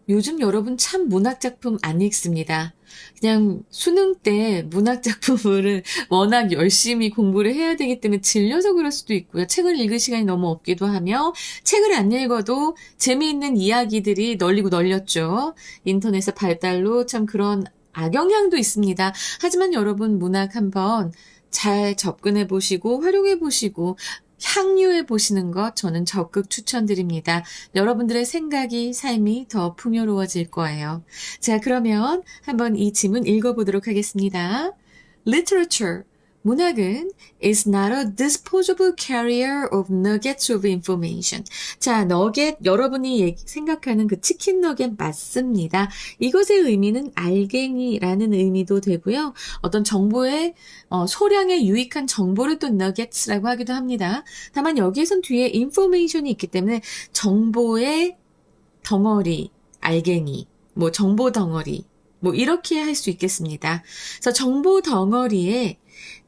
요즘 여러분 참 문학작품 안 읽습니다. 그냥 수능 때 문학작품을 워낙 열심히 공부를 해야 되기 때문에 질려서 그럴 수도 있고요. 책을 읽을 시간이 너무 없기도 하며 책을 안 읽어도 재미있는 이야기들이 널리고 널렸죠. 인터넷의 발달로 참 그런 악영향도 있습니다. 하지만 여러분 문학 한번 잘 접근해 보시고 활용해 보시고 향유해 보시는 것 저는 적극 추천드립니다. 여러분들의 생각이, 삶이 더 풍요로워질 거예요. 자, 그러면 한번 이 지문 읽어보도록 하겠습니다. Literature, 문학은 is not a disposable carrier of nuggets of information. 자, 너겟, 여러분이 생각하는 그 치킨 너겟 맞습니다. 이것의 의미는 알갱이라는 의미도 되고요. 어떤 정보의 소량의 유익한 정보를 또 nuggets라고 하기도 합니다. 다만 여기에선 뒤에 information이 있기 때문에 정보의 덩어리, 알갱이, 뭐 정보 덩어리, 뭐 이렇게 할 수 있겠습니다. 그래서 정보 덩어리에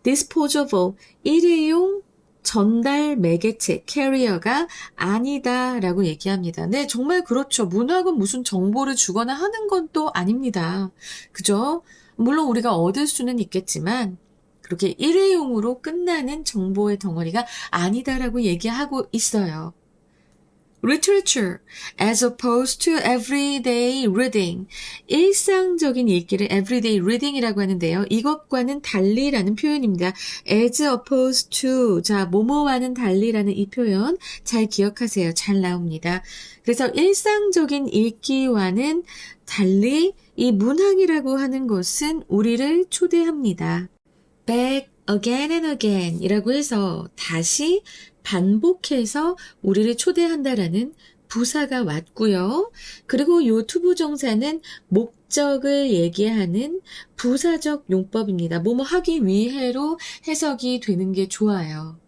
disposable, 일회용 전달 매개체, 캐리어가 아니다라고 얘기합니다. 네, 정말 그렇죠. 문학은 무슨 정보를 주거나 하는 건 또 아닙니다. 그죠? 물론 우리가 얻을 수는 있겠지만 그렇게 일회용으로 끝나는 정보의 덩어리가 아니다라고 얘기하고 있어요. Literature, as opposed to everyday reading. 일상적인 읽기를 everyday reading이라고 하는데요. 이것과는 달리라는 표현입니다. as opposed to, 자, 뭐뭐와는 달리라는 이 표현 잘 기억하세요. 잘 나옵니다. 그래서 일상적인 읽기와는 달리 이 문학이라고 하는 것은 우리를 초대합니다. back again and again 이라고 해서 다시 반복해서 우리를 초대한다라는 부사가 왔고요. 그리고 요 투부정사는 목적을 얘기하는 부사적 용법입니다. 뭐뭐 하기 위해로 해석이 되는 게 좋아요.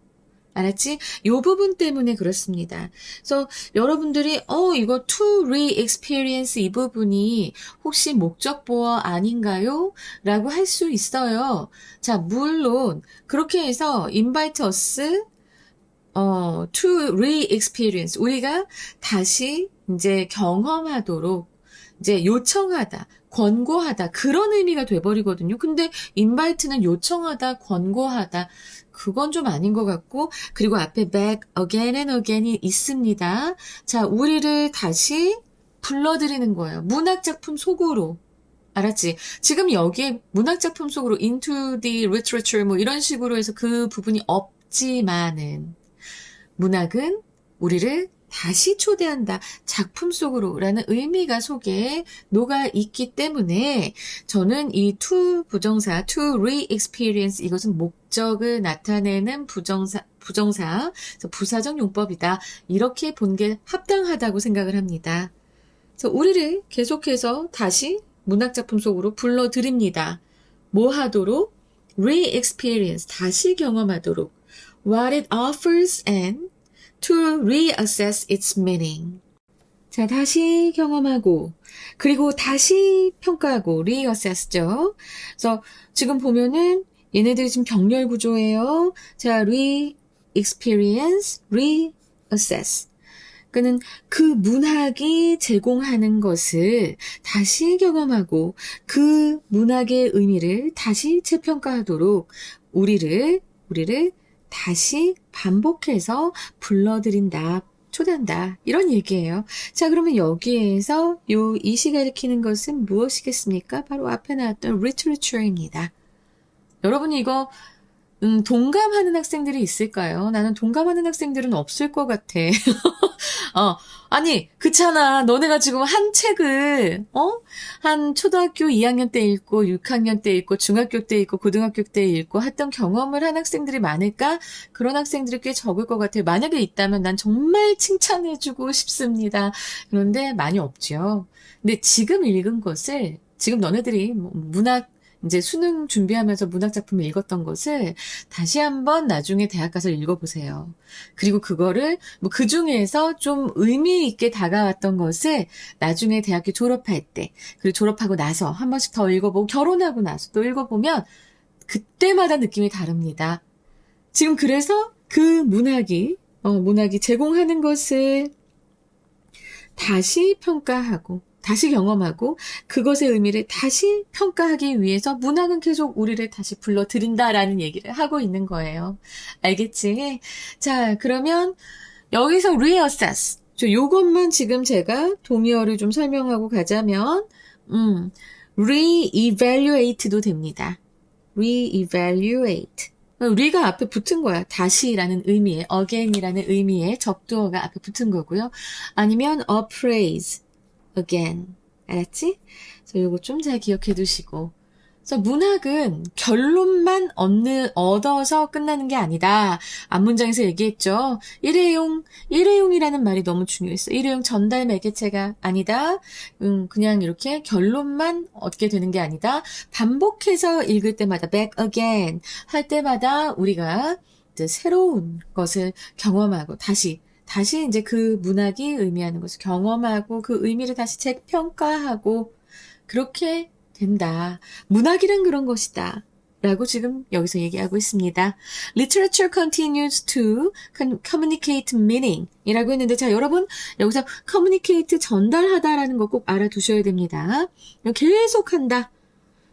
알았지? 요 부분 때문에 그렇습니다. 그래서 여러분들이 이거 to re-experience 이 부분이 혹시 목적보어 아닌가요? 라고 할 수 있어요. 자, 물론 그렇게 해서 invite us to re-experience. 우리가 다시 이제 경험하도록 이제 요청하다, 권고하다 그런 의미가 돼버리거든요. 근데 invite는 요청하다, 권고하다 그건 좀 아닌 것 같고 그리고 앞에 back again and again이 있습니다. 자, 우리를 다시 불러들이는 거예요. 문학작품 속으로. 알았지? 지금 여기에 문학작품 속으로 into the literature 뭐 이런 식으로 해서 그 부분이 없지만은 문학은 우리를 다시 초대한다. 작품 속으로 라는 의미가 속에 녹아 있기 때문에 저는 이 to 부정사, to re-experience 이것은 목적을 나타내는 부정사, 그래서 부사적 용법이다. 이렇게 본 게 합당하다고 생각을 합니다. 그래서 우리를 계속해서 다시 문학작품 속으로 불러드립니다. 뭐 하도록? re-experience, 다시 경험하도록. What it offers and to reassess its meaning. 자, 다시 경험하고, 그리고 다시 평가하고, reassess죠. 그래서 지금 보면은 얘네들이 지금 병렬 구조예요. 자, re-experience, reassess. 그는 그 문학이 제공하는 것을 다시 경험하고 그 문학의 의미를 다시 재평가하도록 우리를 다시 반복해서 불러들인다, 초대한다 이런 얘기예요. 자, 그러면 여기에서 이 시가 일으키는 것은 무엇이겠습니까? 바로 앞에 나왔던 literature입니다. 여러분이 이거 동감하는 학생들이 있을까요? 나는 동감하는 학생들은 없을 것 같아. 아니, 그렇잖아. 너네가 지금 한 책을, 한 초등학교 2학년 때 읽고, 6학년 때 읽고, 중학교 때 읽고, 고등학교 때 읽고, 했던 경험을 한 학생들이 많을까? 그런 학생들이 꽤 적을 것 같아요. 만약에 있다면 난 정말 칭찬해주고 싶습니다. 그런데 많이 없죠. 근데 지금 읽은 것을, 지금 너네들이 문학, 이제 수능 준비하면서 문학작품을 읽었던 것을 다시 한번 나중에 대학 가서 읽어보세요. 그리고 그거를 그 중에서 좀 의미 있게 다가왔던 것을 나중에 대학교 졸업할 때, 그리고 졸업하고 나서 한 번씩 더 읽어보고 결혼하고 나서 또 읽어보면 그때마다 느낌이 다릅니다. 지금 그래서 그 문학이 제공하는 것을 다시 평가하고 다시 경험하고 그것의 의미를 다시 평가하기 위해서 문학은 계속 우리를 다시 불러들인다라는 얘기를 하고 있는 거예요. 알겠지? 자, 그러면 여기서 reassess. 요것만 지금 제가 동의어를 좀 설명하고 가자면, re-evaluate도 됩니다. re-evaluate. re가 앞에 붙은 거야. 다시라는 의미의, again이라는 의미의 접두어가 앞에 붙은 거고요. 아니면 appraise. again. 알았지? 그래서 요거 좀 잘 기억해 두시고. 그래서 문학은 결론만 얻어서 끝나는 게 아니다. 앞문장에서 얘기했죠. 일회용이라는 말이 너무 중요했어. 일회용 전달 매개체가 아니다. 그냥 이렇게 결론만 얻게 되는 게 아니다. 반복해서 읽을 때마다 back again 할 때마다 우리가 이제 새로운 것을 경험하고 다시 이제 그 문학이 의미하는 것을 경험하고 그 의미를 다시 재평가하고 그렇게 된다. 문학이란 그런 것이다. 라고 지금 여기서 얘기하고 있습니다. Literature continues to communicate meaning 이라고 했는데 자 여러분 여기서 communicate 전달하다라는 거 꼭 알아두셔야 됩니다. 계속한다.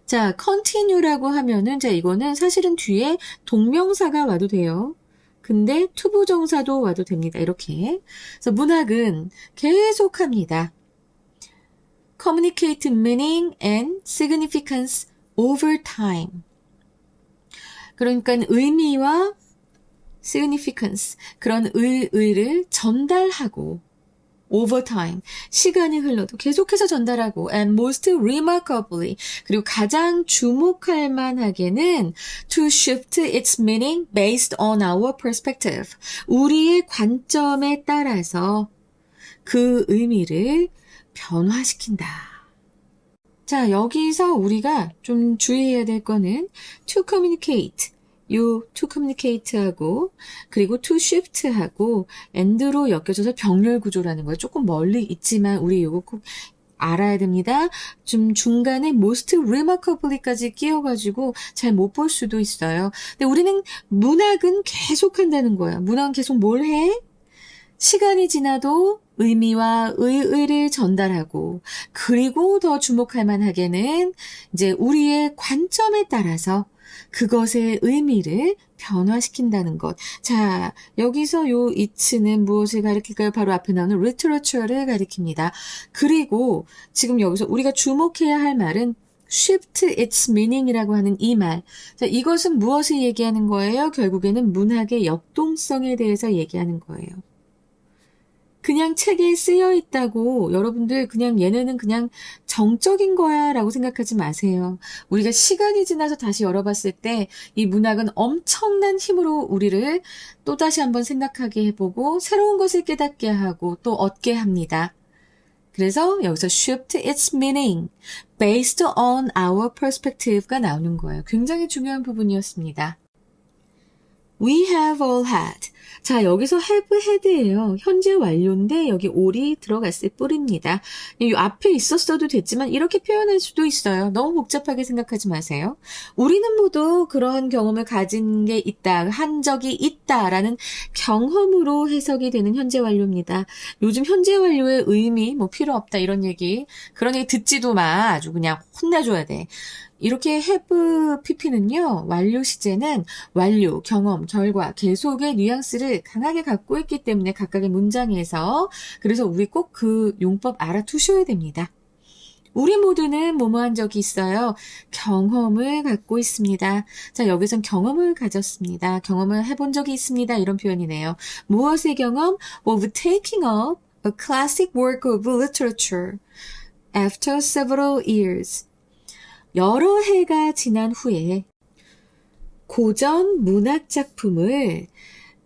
자 continue라고 하면은 자 이거는 사실은 뒤에 동명사가 와도 돼요. 근데 투부정사도 와도 됩니다. 이렇게. 그래서 문학은 계속합니다. Communicate meaning and significance over time. 그러니까 의미와 significance, 그런 의를 전달하고 over time, 시간이 흘러도 계속해서 전달하고 and most remarkably, 그리고 가장 주목할 만하게는 to shift its meaning based on our perspective. 우리의 관점에 따라서 그 의미를 변화시킨다. 자, 여기서 우리가 좀 주의해야 될 거는 to communicate, 요 to communicate하고 그리고 to shift하고 and로 엮여져서 병렬 구조라는 거예요. 조금 멀리 있지만 우리 요거 꼭 알아야 됩니다. 좀 중간에 most remarkably까지 끼워가지고 잘 못 볼 수도 있어요. 근데 우리는 문학은 계속 한다는 거야. 문학은 계속 뭘 해? 시간이 지나도 의미와 의의를 전달하고 그리고 더 주목할 만하게는 이제 우리의 관점에 따라서 그것의 의미를 변화시킨다는 것. 자, 여기서 요 it는 무엇을 가리킬까요? 바로 앞에 나오는 literature를 가리킵니다. 그리고 지금 여기서 우리가 주목해야 할 말은 shift its meaning이라고 하는 이 말. 자, 이것은 무엇을 얘기하는 거예요? 결국에는 문학의 역동성에 대해서 얘기하는 거예요. 그냥 책에 쓰여 있다고 여러분들 그냥 얘네는 그냥 정적인 거야 라고 생각하지 마세요. 우리가 시간이 지나서 다시 열어봤을 때 이 문학은 엄청난 힘으로 우리를 또다시 한번 생각하게 해보고 새로운 것을 깨닫게 하고 또 얻게 합니다. 그래서 여기서 shift its meaning based on our perspective가 나오는 거예요. 굉장히 중요한 부분이었습니다. We have all had. 자, 여기서 have had예요. 현재 완료인데 여기 all이 들어갔을 뿐입니다. 이 앞에 있었어도 됐지만 이렇게 표현할 수도 있어요. 너무 복잡하게 생각하지 마세요. 우리는 모두 그러한 경험을 가진 게 있다, 한 적이 있다라는 경험으로 해석이 되는 현재 완료입니다. 요즘 현재 완료의 의미 뭐 필요 없다 이런 얘기 그런 얘기 듣지도 마. 아주 그냥 혼내줘야 돼. 이렇게 have pp는요. 완료 시제는 완료, 경험, 결과, 계속의 뉘앙스를 강하게 갖고 있기 때문에 각각의 문장에서 그래서 우리 꼭 그 용법 알아두셔야 됩니다. 우리 모두는 뭐뭐한 적이 있어요. 경험을 갖고 있습니다. 자, 여기선 경험을 가졌습니다. 경험을 해본 적이 있습니다. 이런 표현이네요. 무엇의 경험? Of taking up a classic work of literature after several years. 여러 해가 지난 후에 고전 문학 작품을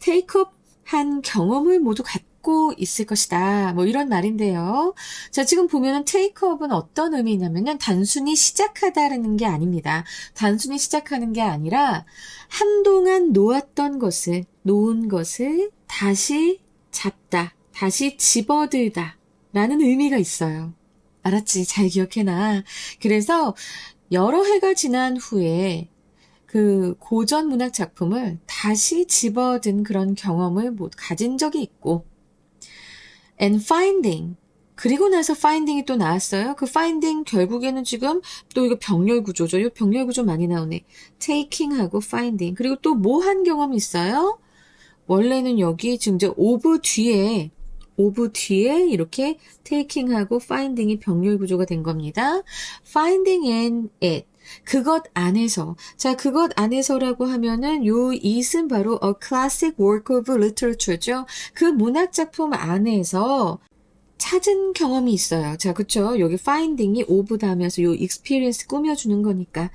테이크업 한 경험을 모두 갖고 있을 것이다. 뭐 이런 말인데요. 자, 지금 보면은 테이크업은 어떤 의미냐면은 단순히 시작하다라는 게 아닙니다. 단순히 시작하는 게 아니라 한동안 놓은 것을 다시 잡다, 다시 집어들다 라는 의미가 있어요. 알았지? 잘 기억해놔. 그래서 여러 해가 지난 후에 그 고전 문학 작품을 다시 집어든 그런 경험을 가진 적이 있고 and finding 그리고 나서 finding이 또 나왔어요. 그 finding 결국에는 지금 또 이거 병렬 구조죠. 이 병렬 구조 많이 나오네. taking하고 finding. 그리고 또 뭐 한 경험이 있어요? 원래는 여기 지금 이제 of 뒤에 이렇게 taking하고 finding이 병렬 구조가 된 겁니다. finding and it. 그것 안에서. 자, 그것 안에서라고 하면은 요 it은 바로 a classic work of literature죠. 그 문학작품 안에서 찾은 경험이 있어요. 자, 그쵸? 여기 finding이 of 다음에서 요 experience 꾸며주는 거니까,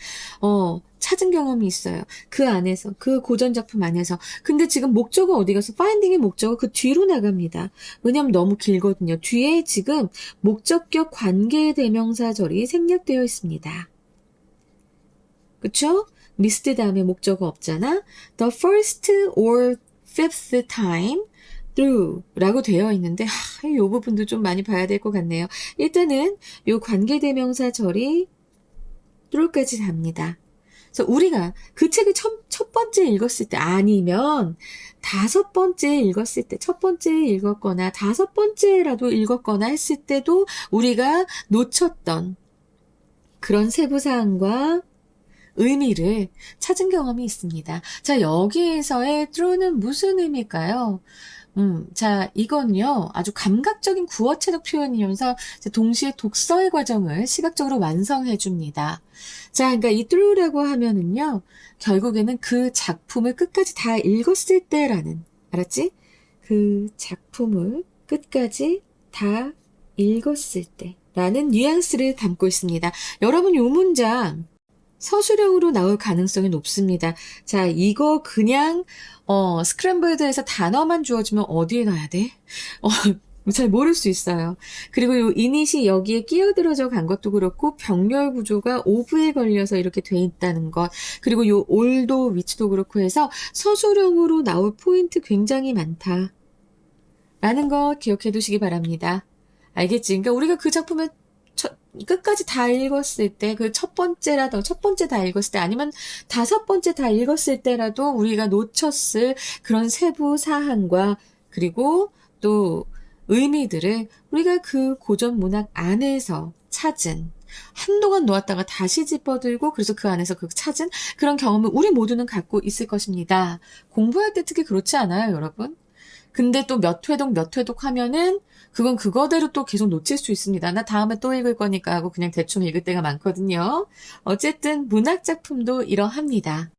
찾은 경험이 있어요. 그 안에서, 그 고전작품 안에서. 근데 지금 목적어 어디 가서 finding의 목적어 그 뒤로 나갑니다. 왜냐면 너무 길거든요. 뒤에 지금 목적격 관계대명사절이 생략되어 있습니다. 그쵸? missed 다음에 목적어 없잖아. The first or fifth time through 라고 되어 있는데 이 부분도 좀 많이 봐야 될 것 같네요. 일단은 이 관계대명사절이 through까지 답니다. 그래서 우리가 그 책을 첫 번째 읽었을 때 아니면 다섯 번째 읽었을 때 첫 번째 읽었거나 다섯 번째라도 읽었거나 했을 때도 우리가 놓쳤던 그런 세부사항과 의미를 찾은 경험이 있습니다. 자, 여기에서의 through는 무슨 의미일까요? 자, 이건요, 아주 감각적인 구어체적 표현이면서 동시에 독서의 과정을 시각적으로 완성해 줍니다. 자, 그러니까 이 through라고 하면은요, 결국에는 그 작품을 끝까지 다 읽었을 때라는, 알았지? 그 작품을 끝까지 다 읽었을 때라는 뉘앙스를 담고 있습니다. 여러분, 이 문장, 서술형으로 나올 가능성이 높습니다. 자, 이거 그냥 스크램블드에서 단어만 주어지면 어디에 놔야 돼? 잘 모를 수 있어요. 그리고 요 이닛이 여기에 끼어들어져 간 것도 그렇고 병렬 구조가 of에 걸려서 이렇게 돼 있다는 것. 그리고 요 올도 위치도 그렇고 해서 서술형으로 나올 포인트 굉장히 많다. 라는 거 기억해 두시기 바랍니다. 알겠지? 그러니까 우리가 그 작품을 끝까지 다 읽었을 때, 그 첫 번째 다 읽었을 때, 아니면 다섯 번째 다 읽었을 때라도 우리가 놓쳤을 그런 세부 사항과, 그리고 또 의미들을 우리가 그 고전 문학 안에서 찾은, 한동안 놓았다가 다시 짚어들고, 그래서 그 안에서 그 찾은 그런 경험을 우리 모두는 갖고 있을 것입니다. 공부할 때 특히 그렇지 않아요, 여러분? 근데 또 몇 회독 하면은 그건 그거대로 또 계속 놓칠 수 있습니다. 나 다음에 또 읽을 거니까 하고 그냥 대충 읽을 때가 많거든요. 어쨌든 문학작품도 이러합니다.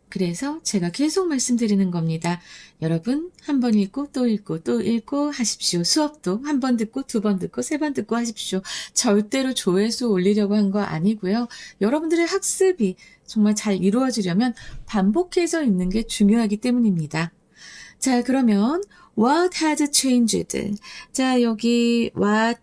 그래서 제가 계속 말씀드리는 겁니다. 여러분, 한 번 읽고 또 읽고 또 읽고 하십시오. 수업도 한 번 듣고 두 번 듣고 세 번 듣고 하십시오. 절대로 조회수 올리려고 한 거 아니고요. 여러분들의 학습이 정말 잘 이루어지려면 반복해서 읽는 게 중요하기 때문입니다. 자, 그러면 what has changed? 자, 여기 what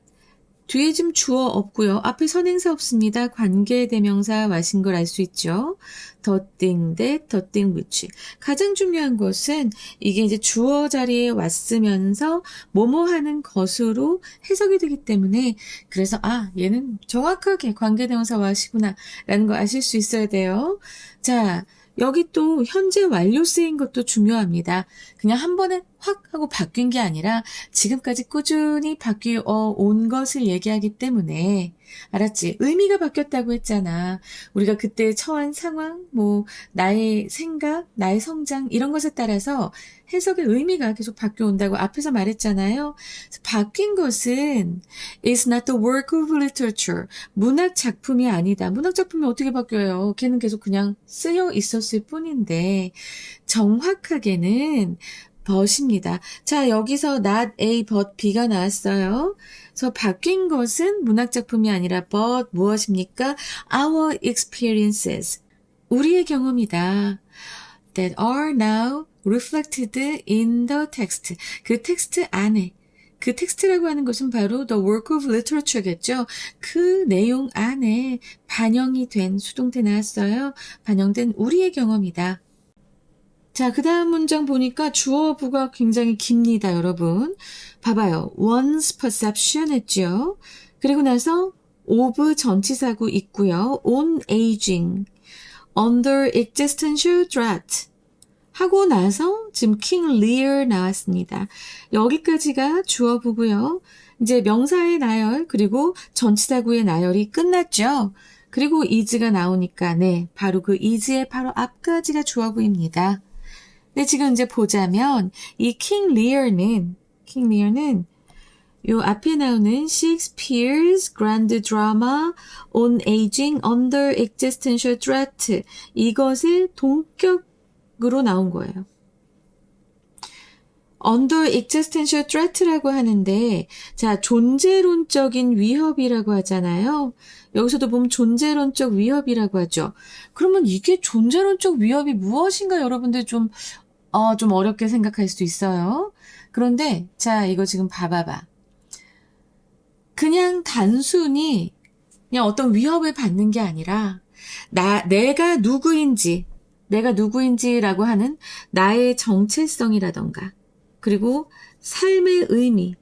뒤에 지금 주어 없고요. 앞에 선행사 없습니다. 관계대명사 와신 걸 알 수 있죠. the thing that, the thing which. 가장 중요한 것은 이게 이제 주어 자리에 왔으면서 뭐뭐 하는 것으로 해석이 되기 때문에 그래서 얘는 정확하게 관계대명사 와시구나 라는 거 아실 수 있어야 돼요. 자, 여기 또 현재 완료 쓰인 것도 중요합니다. 그냥 한 번에 확 하고 바뀐 게 아니라 지금까지 꾸준히 바뀌어 온 것을 얘기하기 때문에 알았지? 의미가 바뀌었다고 했잖아. 우리가 그때 처한 상황, 나의 생각, 나의 성장 이런 것에 따라서 해석의 의미가 계속 바뀌어 온다고 앞에서 말했잖아요. 바뀐 것은 is not the work of literature. 문학 작품이 아니다. 문학 작품이 어떻게 바뀌어요? 걔는 계속 그냥 쓰여 있었을 뿐인데 정확하게는 but입니다. 자, 여기서 not A, but B가 나왔어요. 그래서 바뀐 것은 문학작품이 아니라 but 무엇입니까? Our experiences. 우리의 경험이다. That are now reflected in the text. 그 텍스트 안에. 그 텍스트라고 하는 것은 바로 the work of literature겠죠. 그 내용 안에 반영이 된 수동태 나왔어요. 반영된 우리의 경험이다. 자, 그 다음 문장 보니까 주어부가 굉장히 깁니다, 여러분. 봐봐요. one's perception 했죠. 그리고 나서 of 전치사구 있고요. on aging, under existential threat 하고 나서 지금 King Lear 나왔습니다. 여기까지가 주어부고요. 이제 명사의 나열 그리고 전치사구의 나열이 끝났죠. 그리고 is가 나오니까 네, 바로 그 is의 바로 앞까지가 주어구입니다. 네, 지금 이제 보자면 이 킹 리어는 요 앞에 나오는 Shakespeare's Grand Drama on Aging Under Existential Threat 이것을 동격으로 나온 거예요. Under Existential Threat라고 하는데 자 존재론적인 위협이라고 하잖아요. 여기서도 보면 존재론적 위협이라고 하죠. 그러면 이게 존재론적 위협이 무엇인가 여러분들 좀 어렵게 생각할 수도 있어요. 그런데 자 이거 지금 봐봐봐. 그냥 단순히 그냥 어떤 위협을 받는 게 아니라 내가 누구인지라고 하는 나의 정체성이라던가 그리고 삶의 의미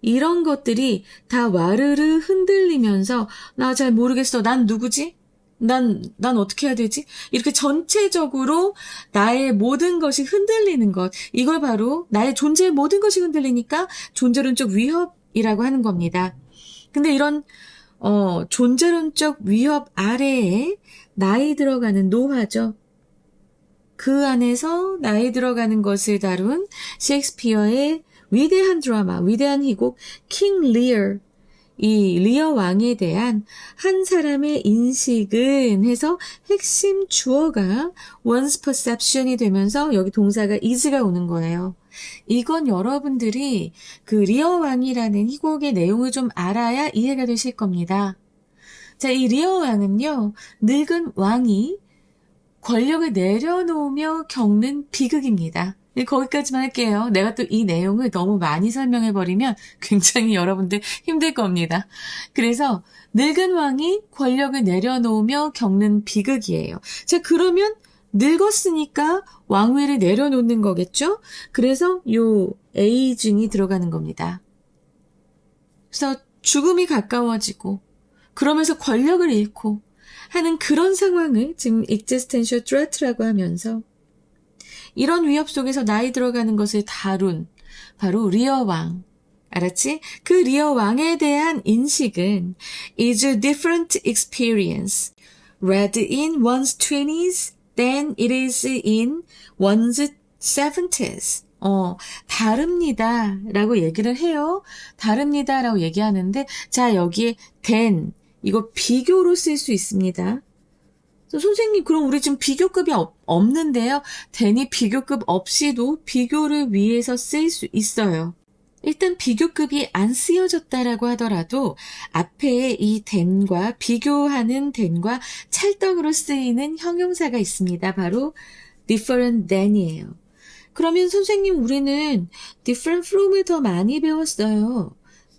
이런 것들이 다 와르르 흔들리면서 나 잘 모르겠어. 난 누구지? 난 어떻게 해야 되지? 이렇게 전체적으로 나의 모든 것이 흔들리는 것. 이걸 바로 나의 존재의 모든 것이 흔들리니까 존재론적 위협이라고 하는 겁니다. 근데 이런 존재론적 위협 아래에 나이 들어가는 노화죠. 그 안에서 나이 들어가는 것을 다룬 셰익스피어의 위대한 드라마, 위대한 희곡 킹 리어 이 리어 왕에 대한 한 사람의 인식은 해서 핵심 주어가 one's perception이 되면서 여기 동사가 is가 오는 거예요. 이건 여러분들이 그 리어 왕이라는 희곡의 내용을 좀 알아야 이해가 되실 겁니다. 자, 이 리어 왕은요, 늙은 왕이 권력을 내려놓으며 겪는 비극입니다. 거기까지만 할게요. 내가 또 이 내용을 너무 많이 설명해버리면 굉장히 여러분들 힘들 겁니다. 그래서 늙은 왕이 권력을 내려놓으며 겪는 비극이에요. 자, 그러면 늙었으니까 왕위를 내려놓는 거겠죠? 그래서 요 에이징이 들어가는 겁니다. 그래서 죽음이 가까워지고 그러면서 권력을 잃고 하는 그런 상황을 지금 existential threat라고 하면서 이런 위협 속에서 나이 들어가는 것을 다룬 바로 리어 왕. 알았지? 그 리어 왕에 대한 인식은 is a different experience. Read in one's 20s than it is in one's 70s. 다릅니다. 라고 얘기를 해요. 다릅니다. 라고 얘기하는데, 자, 여기에 than. 이거 비교로 쓸 수 있습니다. 선생님, 그럼 우리 지금 비교급이 없는데요. than이 비교급 없이도 비교를 위해서 쓸 수 있어요. 일단 비교급이 안 쓰여졌다라고 하더라도 앞에 이 than과 비교하는 than과 찰떡으로 쓰이는 형용사가 있습니다. 바로 different than이에요. 그러면 선생님, 우리는 different from을 더 많이 배웠어요.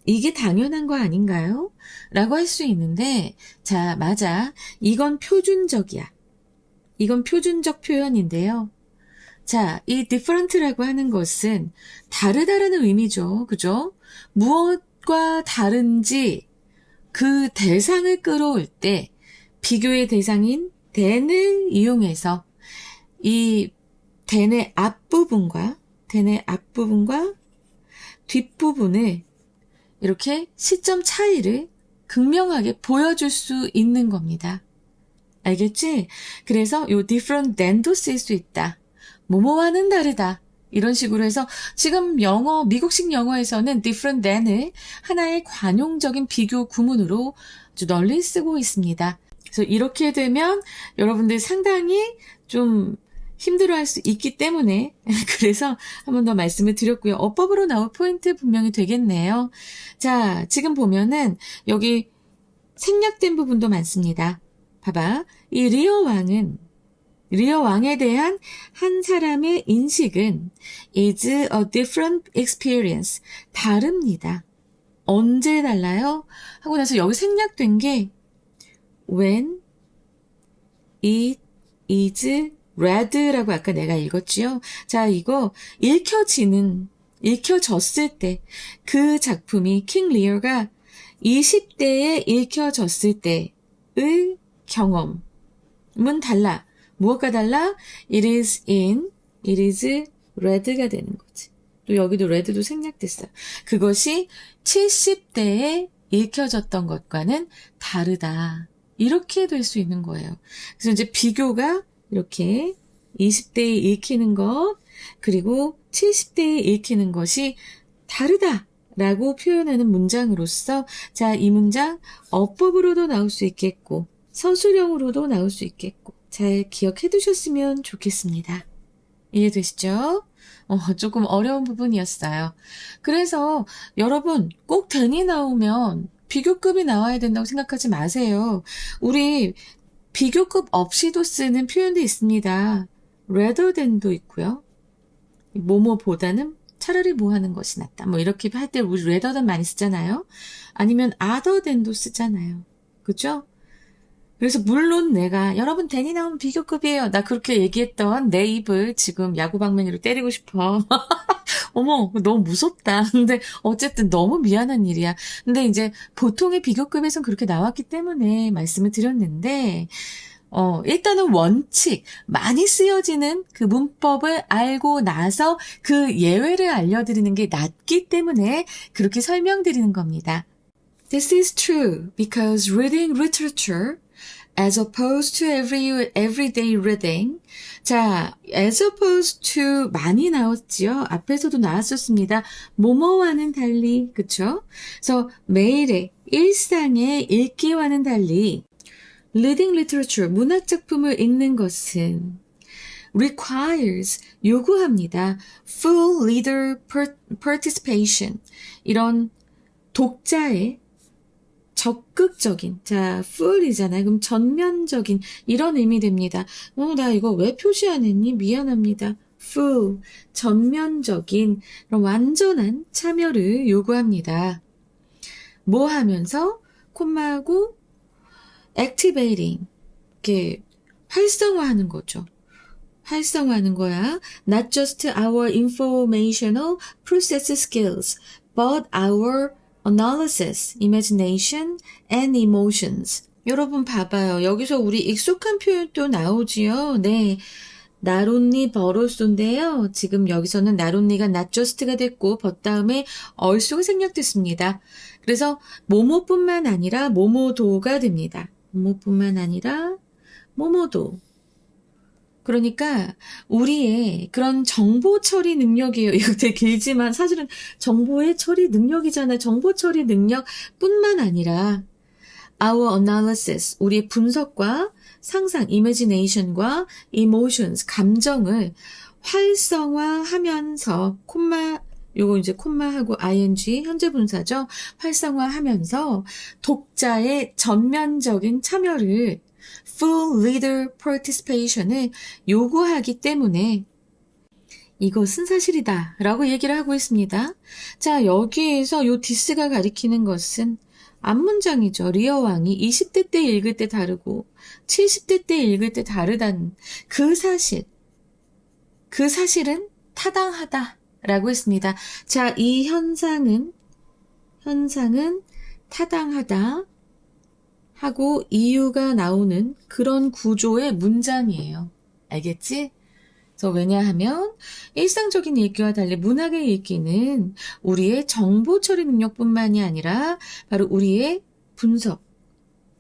이게 당연한 거 아닌가요? 라고 할 수 있는데, 자, 맞아. 이건 표준적이야. 이건 표준적 표현인데요. 자, 이 different라고 하는 것은 다르다라는 의미죠. 그죠? 무엇과 다른지 그 대상을 끌어올 때 비교의 대상인 than을 이용해서 이 than의 앞부분과 뒷부분을 이렇게 시점 차이를 극명하게 보여줄 수 있는 겁니다. 알겠지? 그래서 요 different than도 쓸 수 있다. 뭐뭐와는 다르다. 이런 식으로 해서 지금 미국식 영어에서는 different than을 하나의 관용적인 비교 구문으로 아주 널리 쓰고 있습니다. 그래서 이렇게 되면 여러분들 상당히 좀 힘들어할 수 있기 때문에 그래서 한 번 더 말씀을 드렸고요. 어법으로 나올 포인트 분명히 되겠네요. 자, 지금 보면은 여기 생략된 부분도 많습니다. 봐봐. 이 리어 왕에 대한 한 사람의 인식은 is a different experience. 다릅니다. 언제 달라요? 하고 나서 여기 생략된 게 when it is read라고 아까 내가 읽었지요? 자, 이거 읽혀졌을 때 그 작품이 킹 리어가 20대에 읽혀졌을 때의 경험은 달라. 무엇과 달라? It is read가 되는 거지. 또 여기도 red도 생략됐어요. 그것이 70대에 읽혀졌던 것과는 다르다. 이렇게 될 수 있는 거예요. 그래서 이제 비교가 이렇게 20대에 읽히는 것, 그리고 70대에 읽히는 것이 다르다라고 표현하는 문장으로서, 자, 이 문장 어법으로도 나올 수 있겠고, 서술형으로도 나올 수 있겠고, 잘 기억해 두셨으면 좋겠습니다. 이해되시죠? 조금 어려운 부분이었어요. 그래서 여러분 꼭 then이 나오면 비교급이 나와야 된다고 생각하지 마세요. 우리 비교급 없이도 쓰는 표현도 있습니다. rather than도 있고요. 뭐뭐보다는 차라리 뭐 하는 것이 낫다. 뭐 이렇게 할 때 우리 rather than 많이 쓰잖아요. 아니면 other than도 쓰잖아요. 그죠? 그래서 물론 내가 여러분 then이 나오면 비교급이에요. 나 그렇게 얘기했던 내 입을 지금 야구방망이로 때리고 싶어. 어머, 너무 무섭다. 근데 어쨌든 너무 미안한 일이야. 근데 이제 보통의 비교급에선 그렇게 나왔기 때문에 말씀을 드렸는데, 일단은 원칙, 많이 쓰여지는 그 문법을 알고 나서 그 예외를 알려드리는 게 낫기 때문에 그렇게 설명드리는 겁니다. This is true because reading literature as opposed to everyday reading. 자, as opposed to 많이 나왔지요. 앞에서도 나왔었습니다. 뭐뭐와는 달리, 그쵸? 그래서 매일의 일상의 읽기와는 달리 reading literature, 문학작품을 읽는 것은 requires, 요구합니다. full reader participation, 이런 독자의 적극적인, 자, full이잖아요. 그럼 전면적인, 이런 의미 됩니다. 나 이거 왜 표시 안 했니? 미안합니다. full, 전면적인, 그런 완전한 참여를 요구합니다. 뭐 하면서? 콤마하고 activating, 이렇게 활성화하는 거죠. 활성화하는 거야. Not just our informational process skills, but our analysis, imagination, and emotions. 여러분 봐봐요. 여기서 우리 익숙한 표현 또 나오지요. 네. not only but also인데요. 지금 여기서는 not only가 not just가 됐고 but 다음에 also가 생략됐습니다. 그래서 뭐뭐뿐만 아니라 뭐뭐도가 됩니다. 뭐뭐뿐만 아니라 뭐뭐도. 그러니까 우리의 그런 정보 처리 능력이에요. 이거 되게 길지만 사실은 정보의 처리 능력이잖아요. 정보 처리 능력뿐만 아니라 our analysis, 우리의 분석과 상상, imagination과 emotions, 감정을 활성화하면서 요거 이제 콤마하고 ing 현재 분사죠. 활성화하면서 독자의 전면적인 참여를 full reader participation을 요구하기 때문에 이것은 사실이다 라고 얘기를 하고 있습니다. 자, 여기에서 요 this가 가리키는 것은 앞문장이죠. 리어왕이 20대 때 읽을 때 다르고 70대 때 읽을 때 다르다는 그 사실은 타당하다 라고 했습니다. 자, 이 현상은 타당하다 하고 이유가 나오는 그런 구조의 문장이에요. 알겠지? 그래서 왜냐하면 일상적인 읽기와 달리 문학의 읽기는 우리의 정보 처리 능력뿐만이 아니라 바로 우리의 분석,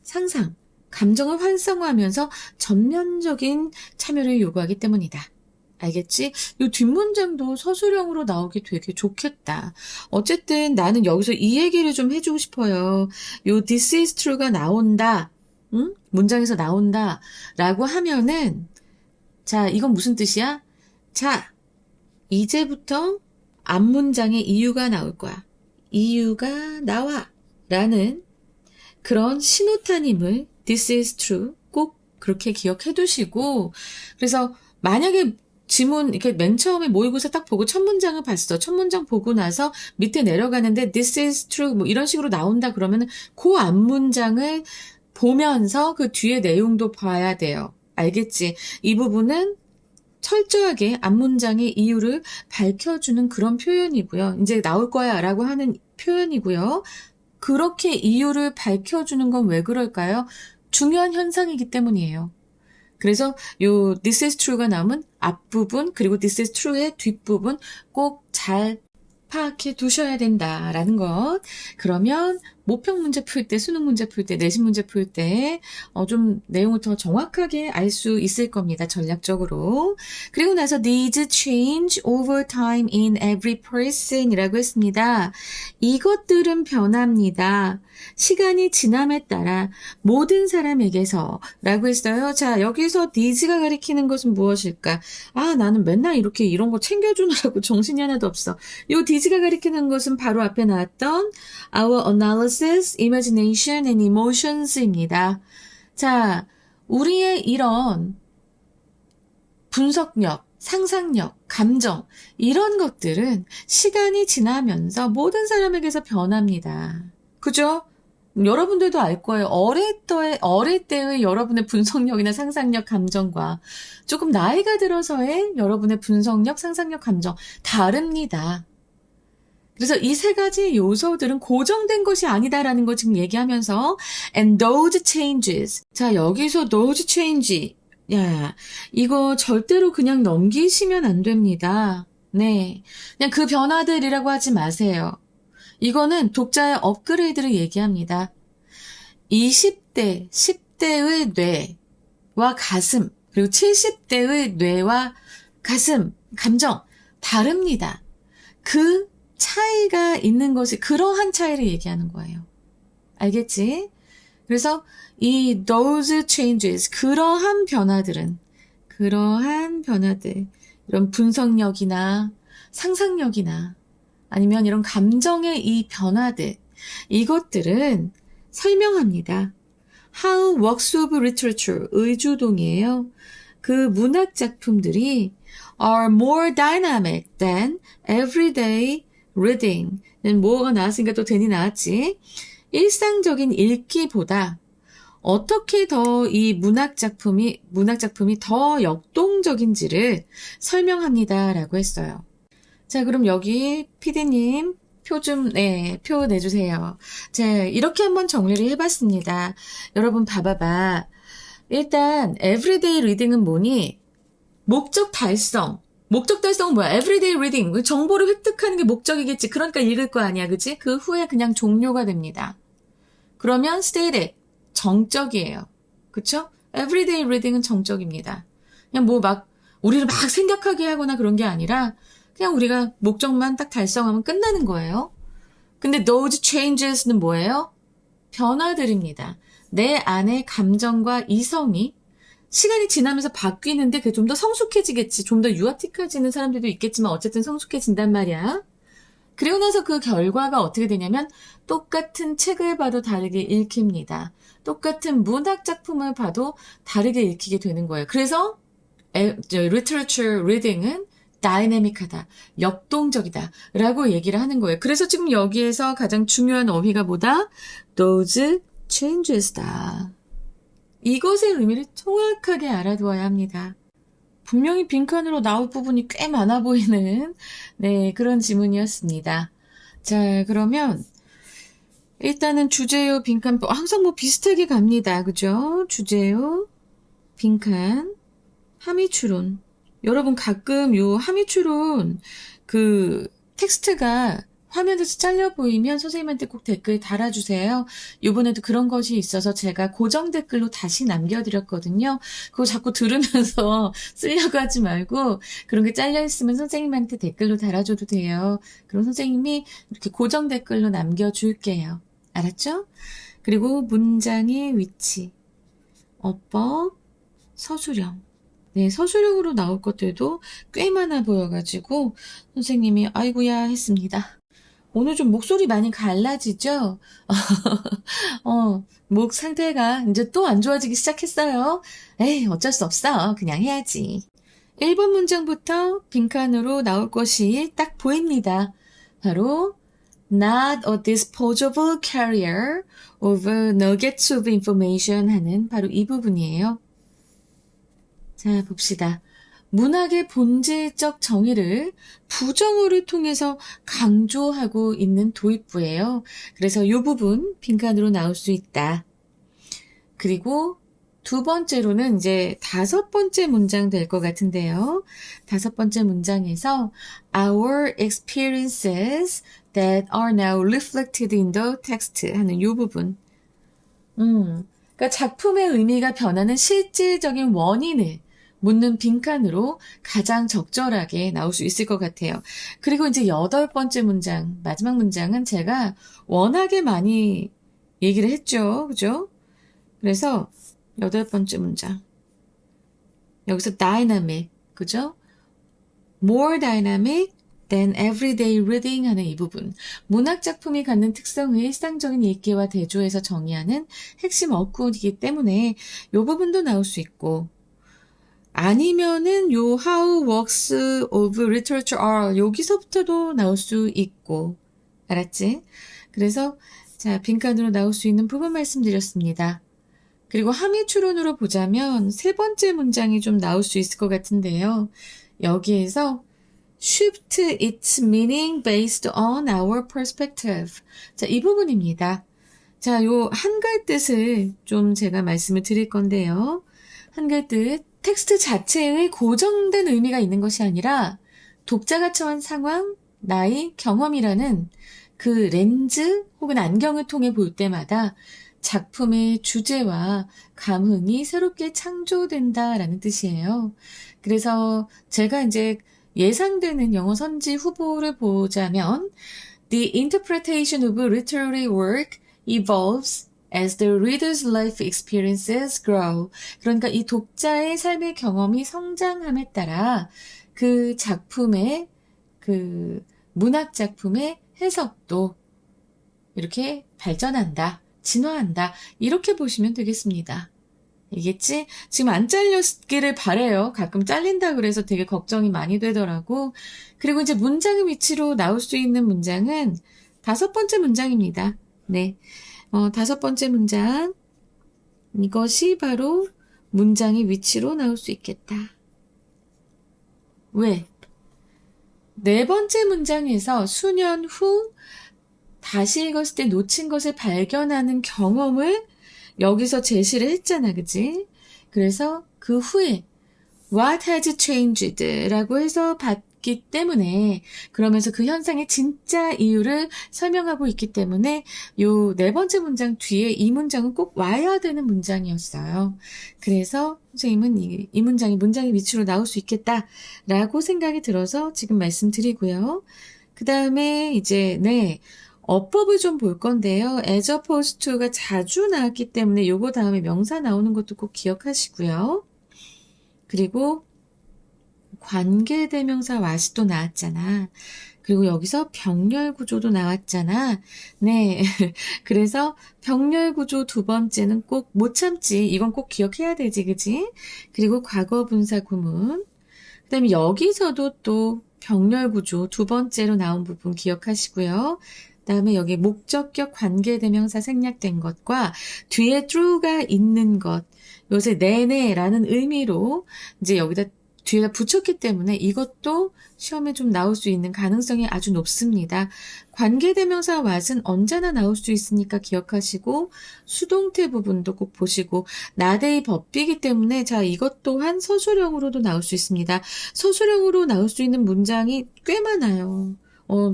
상상, 감정을 활성화하면서 전면적인 참여를 요구하기 때문이다. 알겠지? 이 뒷문장도 서술형으로 나오기 되게 좋겠다. 어쨌든 나는 여기서 이 얘기를 좀 해주고 싶어요. 요 this is true가 나온다. 응? 문장에서 나온다. 라고 하면은 자, 이건 무슨 뜻이야? 자, 이제부터 앞문장에 이유가 나올 거야. 이유가 나와. 라는 그런 신호탄임을 this is true 꼭 그렇게 기억해 두시고 그래서 만약에 지문 이렇게 맨 처음에 모의고사 딱 보고 첫 문장을 봤어. 첫 문장 보고 나서 밑에 내려가는데 this is true 뭐 이런 식으로 나온다 그러면은 그 앞문장을 보면서 그 뒤에 내용도 봐야 돼요. 알겠지? 이 부분은 철저하게 앞문장의 이유를 밝혀주는 그런 표현이고요. 이제 나올 거야 라고 하는 표현이고요. 그렇게 이유를 밝혀주는 건 왜 그럴까요? 중요한 현상이기 때문이에요. 그래서 요 this is true가 나오면 앞부분 그리고 this is true의 뒷부분 꼭 잘 파악해 두셔야 된다라는 것. 그러면 모평 문제 풀 때, 수능 문제 풀 때, 내신 문제 풀 때, 좀 내용을 더 정확하게 알 수 있을 겁니다. 전략적으로. 그리고 나서 needs change over time in every person 이라고 했습니다. 이것들은 변합니다. 시간이 지남에 따라 모든 사람에게서 라고 했어요. 자, 여기서 needs가 가리키는 것은 무엇일까? 나는 맨날 이렇게 이런 거 챙겨주느라고 정신이 하나도 없어. 요 needs가 가리키는 것은 바로 앞에 나왔던 our analysis, imagination and emotions입니다. 자, 우리의 이런 분석력, 상상력, 감정 이런 것들은 시간이 지나면서 모든 사람에게서 변합니다. 그죠? 여러분들도 알 거예요. 어릴 때의 여러분의 분석력이나 상상력, 감정과 조금 나이가 들어서의 여러분의 분석력, 상상력, 감정 다릅니다. 그래서 이 세 가지 요소들은 고정된 것이 아니다라는 거 지금 얘기하면서 and those changes. 자, 여기서 those change. 야, 이거 절대로 그냥 넘기시면 안 됩니다. 네. 그냥 그 변화들이라고 하지 마세요. 이거는 독자의 업그레이드를 얘기합니다. 20대, 10대의 뇌와 가슴, 그리고 70대의 뇌와 가슴, 감정 다릅니다. 그 차이가 있는 것이 그러한 차이를 얘기하는 거예요. 알겠지? 그래서 이 those changes, 그러한 변화들, 이런 분석력이나 상상력이나 아니면 이런 감정의 이 변화들, 이것들은 설명합니다. How works of literature, 의주동이에요. 그 문학 작품들이 are more dynamic than everyday reading. 뭐가 나왔으니까 또 괜히 나왔지. 일상적인 읽기보다 어떻게 더 이 문학 작품이 더 역동적인지를 설명합니다라고 했어요. 자, 그럼 여기 PD님 표 내주세요. 자, 이렇게 한번 정리를 해봤습니다. 여러분 봐봐봐. 일단 everyday reading은 뭐니? 목적 달성은 뭐야? everyday reading. 정보를 획득하는 게 목적이겠지. 그러니까 읽을 거 아니야. 그치? 그 후에 그냥 종료가 됩니다. 그러면 static. 정적이에요. 그쵸? everyday reading은 정적입니다. 그냥 우리를 막 생각하게 하거나 그런 게 아니라 그냥 우리가 목적만 딱 달성하면 끝나는 거예요. 근데 those changes는 뭐예요? 변화들입니다. 내 안의 감정과 이성이 시간이 지나면서 바뀌는데 그게 좀 더 성숙해지겠지. 좀 더 유아틱해지는 사람들도 있겠지만 어쨌든 성숙해진단 말이야. 그리고 나서 그 결과가 어떻게 되냐면 똑같은 책을 봐도 다르게 읽힙니다. 똑같은 문학 작품을 봐도 다르게 읽히게 되는 거예요. 그래서 literature reading은 다이내믹하다, 역동적이다 라고 얘기를 하는 거예요. 그래서 지금 여기에서 가장 중요한 어휘가 뭐다? those changes다. 이것의 의미를 정확하게 알아두어야 합니다. 분명히 빈칸으로 나올 부분이 꽤 많아 보이는 그런 지문이었습니다. 자, 그러면 일단은 주제요, 빈칸 항상 비슷하게 갑니다. 그죠? 주제요, 빈칸, 함의추론. 여러분 가끔 요 함의추론 그 텍스트가 화면에서 잘려 보이면 선생님한테 꼭 댓글 달아주세요. 이번에도 그런 것이 있어서 제가 고정 댓글로 다시 남겨드렸거든요. 그거 자꾸 들으면서 쓰려고 하지 말고 그런 게 잘려 있으면 선생님한테 댓글로 달아줘도 돼요. 그럼 선생님이 이렇게 고정 댓글로 남겨줄게요. 알았죠? 그리고 문장의 위치, 어법, 서술형. 네, 서술형으로 나올 것들도 꽤 많아 보여가지고 선생님이 아이고야 했습니다. 오늘 좀 목소리 많이 갈라지죠? 목 상태가 이제 또 안 좋아지기 시작했어요. 에이, 어쩔 수 없어. 그냥 해야지. 1번 문장부터 빈칸으로 나올 것이 딱 보입니다. 바로 not a disposable carrier of nuggets of information 하는 바로 이 부분이에요. 자, 봅시다. 문학의 본질적 정의를 부정어를 통해서 강조하고 있는 도입부예요. 그래서 이 부분 빈칸으로 나올 수 있다. 그리고 두 번째로는 이제 다섯 번째 문장 될 것 같은데요. 다섯 번째 문장에서 our experiences that are now reflected in the text 하는 이 부분. 그러니까 작품의 의미가 변하는 실질적인 원인을 묻는 빈칸으로 가장 적절하게 나올 수 있을 것 같아요. 그리고 이제 여덟 번째 문장, 마지막 문장은 제가 워낙에 많이 얘기를 했죠. 그죠? 그래서 여덟 번째 문장. 여기서 dynamic, 그죠? more dynamic than everyday reading 하는 이 부분. 문학작품이 갖는 특성을 일상적인 읽기와 대조해서 정의하는 핵심 어구이기 때문에 이 부분도 나올 수 있고, 아니면은 요 how works of literature are 여기서부터도 나올 수 있고, 알았지? 그래서 자, 빈칸으로 나올 수 있는 부분 말씀드렸습니다. 그리고 함의 추론으로 보자면 세 번째 문장이 좀 나올 수 있을 것 같은데요. 여기에서 shift its meaning based on our perspective. 자, 이 부분입니다. 자, 요 한글 뜻을 좀 제가 말씀을 드릴 건데요. 한글 뜻, 텍스트 자체의 고정된 의미가 있는 것이 아니라 독자가 처한 상황, 나이, 경험이라는 그 렌즈 혹은 안경을 통해 볼 때마다 작품의 주제와 감흥이 새롭게 창조된다라는 뜻이에요. 그래서 제가 이제 예상되는 영어 선지 후보를 보자면 The interpretation of literary work evolves as the reader's life experiences grow. 그러니까 이 독자의 삶의 경험이 성장함에 따라 그 작품의 그 문학 작품의 해석도 이렇게 발전한다, 진화한다. 이렇게 보시면 되겠습니다. 알겠지? 지금 안 잘렸기를 바래요. 가끔 잘린다 그래서 되게 걱정이 많이 되더라고. 그리고 이제 문장의 위치로 나올 수 있는 문장은 다섯 번째 문장입니다. 네. 다섯 번째 문장. 이것이 바로 문장의 위치로 나올 수 있겠다. 왜? 네 번째 문장에서 수년 후 다시 읽었을 때 놓친 것을 발견하는 경험을 여기서 제시를 했잖아, 그치? 그래서 그 후에 What has changed? 라고 해서 봤기 때문에 그러면서 그 현상의 진짜 이유를 설명하고 있기 때문에 요 네 번째 문장 뒤에 이 문장은 꼭 와야 되는 문장이었어요. 그래서 선생님은 이 문장이 문장의 위치로 나올 수 있겠다라고 생각이 들어서 지금 말씀드리고요. 그 다음에 이제 어법을 좀 볼 건데요. as opposed to가 자주 나왔기 때문에 요거 다음에 명사 나오는 것도 꼭 기억하시고요. 그리고 관계대명사 what이 또 나왔잖아. 그리고 여기서 병렬구조도 나왔잖아. 네. 그래서 병렬구조 두 번째는 꼭 못 참지. 이건 꼭 기억해야 되지, 그지? 그리고 과거분사 구문. 그 다음에 여기서도 또 병렬구조 두 번째로 나온 부분 기억하시고요. 그다음에 여기 목적격 관계대명사 생략된 것과 뒤에 true가 있는 것, 요새 네네라는 의미로 이제 여기다 뒤에다 붙였기 때문에 이것도 시험에 좀 나올 수 있는 가능성이 아주 높습니다. 관계대명사 what은 언제나 나올 수 있으니까 기억하시고 수동태 부분도 꼭 보시고 나대의 법비이기 때문에 자 이것 또한 서술형으로도 나올 수 있습니다. 서술형으로 나올 수 있는 문장이 꽤 많아요.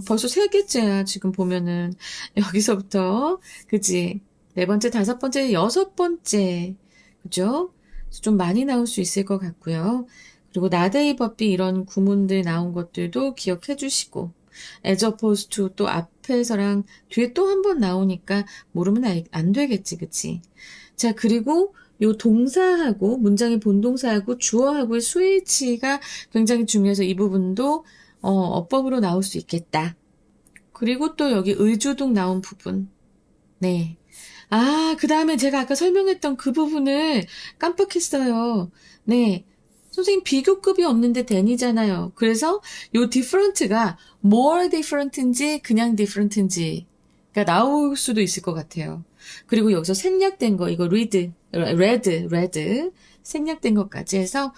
벌써 세 개째야, 지금 보면은. 여기서부터, 그지? 네 번째, 다섯 번째, 여섯 번째. 그죠? 좀 많이 나올 수 있을 것 같고요. 그리고 나대의 법비 이런 구문들 나온 것들도 기억해 주시고, as opposed to 또 앞에서랑 뒤에 또 한 번 나오니까 모르면 안 되겠지, 그치? 자, 그리고 요 동사하고, 문장의 본동사하고 주어하고의 수일치가 굉장히 중요해서 이 부분도 어법으로 나올 수 있겠다. 그리고 또 여기 의주동 나온 부분. 네. 그 다음에 제가 아까 설명했던 그 부분을 깜빡했어요. 네. 선생님 비교급이 없는데 than이잖아요. 그래서 요 different가 more different인지 그냥 different인지가 나올 수도 있을 것 같아요. 그리고 여기서 생략된 거, 이거 read. 생략된 것까지 해서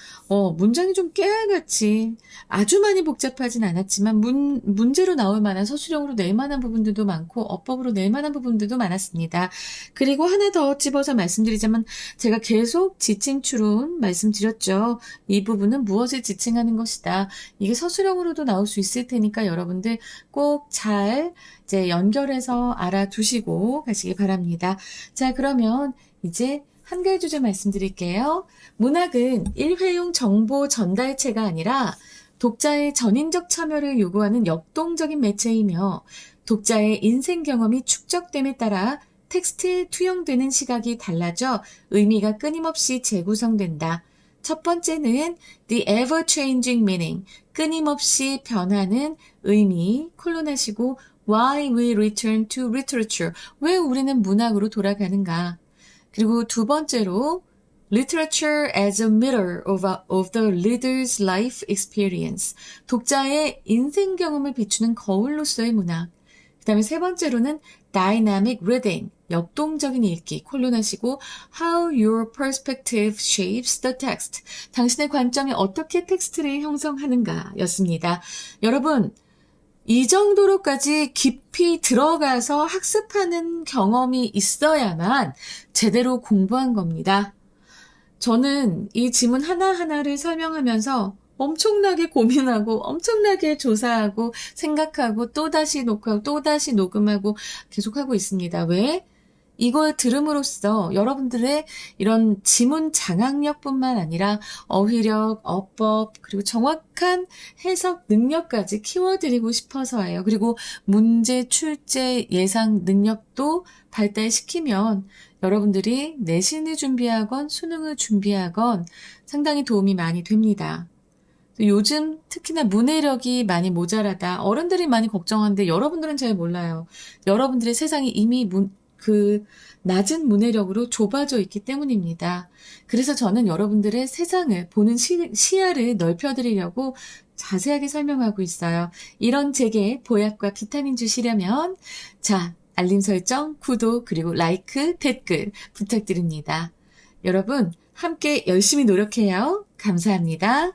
문장이 좀 깨알같이 아주 많이 복잡하진 않았지만 문제로 나올 만한 서술형으로 낼 만한 부분들도 많고 어법으로 낼 만한 부분들도 많았습니다. 그리고 하나 더 집어서 말씀드리자면 제가 계속 지칭 추론 말씀드렸죠. 이 부분은 무엇을 지칭하는 것이다. 이게 서술형으로도 나올 수 있을 테니까 여러분들 꼭 잘 이제 연결해서 알아두시고 가시기 바랍니다. 자, 그러면 이제 한글 주제 말씀드릴게요. 문학은 일회용 정보 전달체가 아니라 독자의 전인적 참여를 요구하는 역동적인 매체이며 독자의 인생 경험이 축적됨에 따라 텍스트에 투영되는 시각이 달라져 의미가 끊임없이 재구성된다. 첫 번째는 the ever-changing meaning, 끊임없이 변하는 의미, 콜론하시고 why we return to literature, 왜 우리는 문학으로 돌아가는가. 그리고 두 번째로 literature as a mirror of the reader's life experience, 독자의 인생 경험을 비추는 거울로서의 문학. 그 다음에 세 번째로는 dynamic reading, 역동적인 읽기, 콜론하시고 how your perspective shapes the text, 당신의 관점이 어떻게 텍스트를 형성하는가 였습니다. 여러분, 이 정도로까지 깊이 들어가서 학습하는 경험이 있어야만 제대로 공부한 겁니다. 저는 이 지문 하나하나를 설명하면서 엄청나게 고민하고 엄청나게 조사하고 생각하고 또다시 녹화하고 또다시 녹음하고 계속하고 있습니다. 왜? 이걸 들음으로써 여러분들의 이런 지문 장악력뿐만 아니라 어휘력, 어법, 그리고 정확한 해석 능력까지 키워드리고 싶어서예요. 그리고 문제 출제 예상 능력도 발달시키면 여러분들이 내신을 준비하건 수능을 준비하건 상당히 도움이 많이 됩니다. 요즘 특히나 문해력이 많이 모자라다. 어른들이 많이 걱정하는데 여러분들은 잘 몰라요. 여러분들의 세상이 이미 낮은 문해력으로 좁아져 있기 때문입니다. 그래서 저는 여러분들의 세상을 보는 시야를 넓혀드리려고 자세하게 설명하고 있어요. 이런 제게 보약과 비타민 주시려면 자, 알림 설정, 구독, 그리고 라이크, 댓글 부탁드립니다. 여러분 함께 열심히 노력해요. 감사합니다.